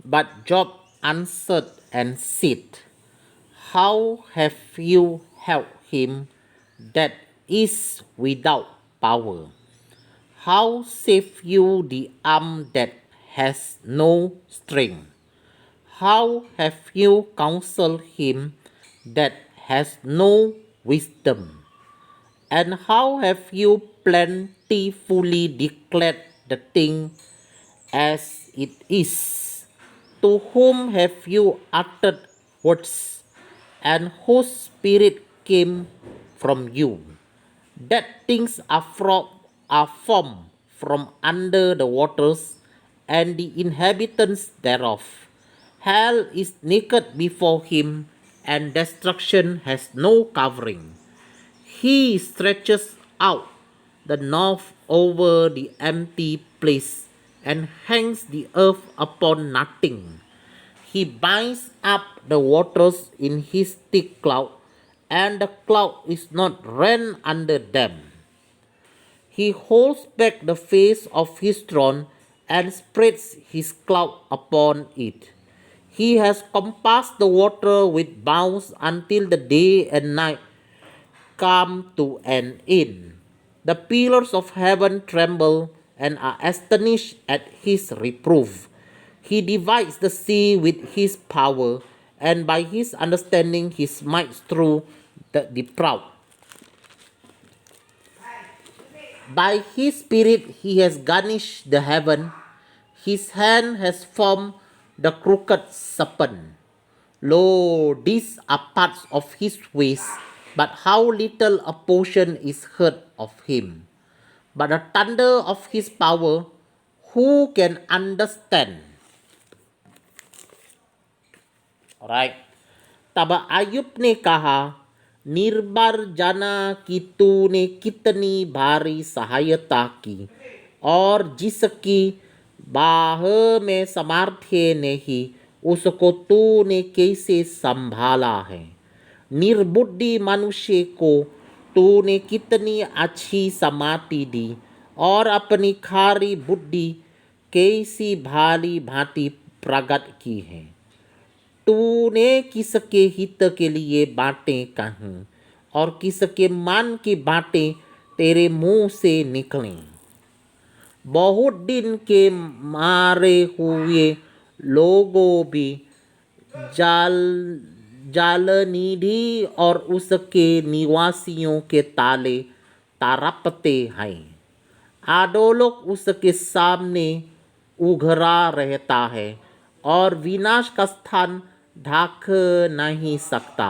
But Job answered and said, how have you helped him that is without power? How save you the arm that has no strength? How have you counseled him that has no wisdom? And how have you plentifully declared the thing as it is? To whom have you uttered words, and whose spirit came from you? That things are formed from under the waters, and the inhabitants thereof. Hell is naked before him, and destruction has no covering. He stretches out the north over the empty place and hangs the earth upon nothing. He binds up the waters in his thick cloud, and the cloud is not rent under them. He holds back the face of his throne and spreads his cloud upon it. He has compassed the water with bounds until the day and night come to an end. The pillars of heaven tremble and are astonished at his reproof. He divides the sea with his power, and by his understanding he smites through the proud. By his spirit he has garnished the heaven, his hand has formed the crooked serpent. Lo, these are parts of his ways, but how little a portion is heard of him. But the thunder of his power, who can understand? Alright. तब अय्यूब ने कहा, निर्भर जाना कि तूने कितनी भारी सहायता की, और जिसकी बाह में सामर्थ्य नहीं, उसको तूने कैसे संभाला है। निर्बुद्धि मनुष्य को तूने कितनी अच्छी समाति दी, और अपनी खारी बुद्धि कैसी भाली भांति प्रकट की है। तूने किसके हित के लिए बातें कहीं, और किसके मन की बातें तेरे मुंह से निकलें। बहुत दिन के मारे हुए लोगों भी जाल जालनिधि और उसके निवासियों के ताले तड़पते हैं। आडोलक उसके सामने उघरा रहता है, और विनाश का स्थान ढक नहीं सकता।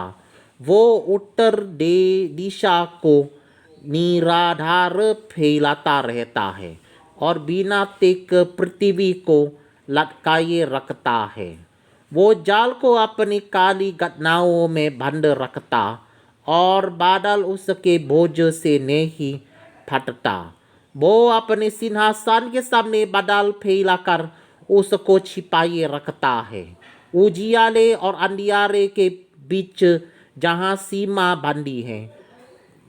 वो उत्तर दिशा को निराधार फैलाता रहता है, और बिना तेक पृथ्वी को लटकाए रखता है। वो जाल को अपनी काली घटनाओं में बंद रखता, और बादल उसके बोझ से नहीं फटता। वो अपने सिंहासन के सामने बादल फैलाकर उसको छिपाए रखता है। उजियाले और अंधियारे के बीच जहाँ सीमा बंदी है,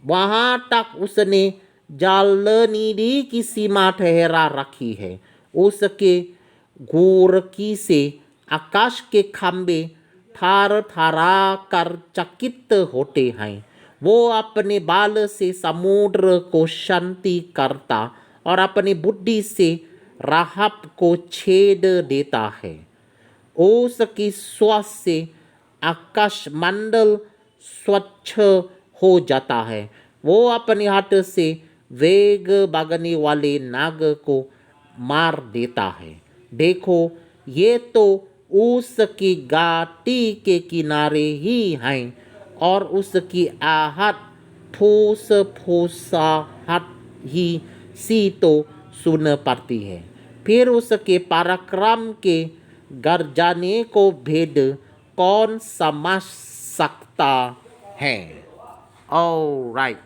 वहाँ तक उसने जालनिधि की सीमा ठहरा रखी है। उसके घूरकी से आकाश के खंबे थार थारा कर चकित होते हैं। वो अपने बाल से समुद्र को शांति करता, और अपनी बुद्धि से राहब को छेद देता है। उसकी श्वास से आकाश मंडल स्वच्छ हो जाता है। वो अपने हाथ से वेग भागने वाले नाग को मार देता है। देखो, ये तो उसकी घाटी के किनारे ही हैं, और उसकी आहट फूस फूसाहट ही सी तो सुन पड़ती है। फिर उसके पराक्रम के गरजाने को भेद कौन समझ सकता है। Alright.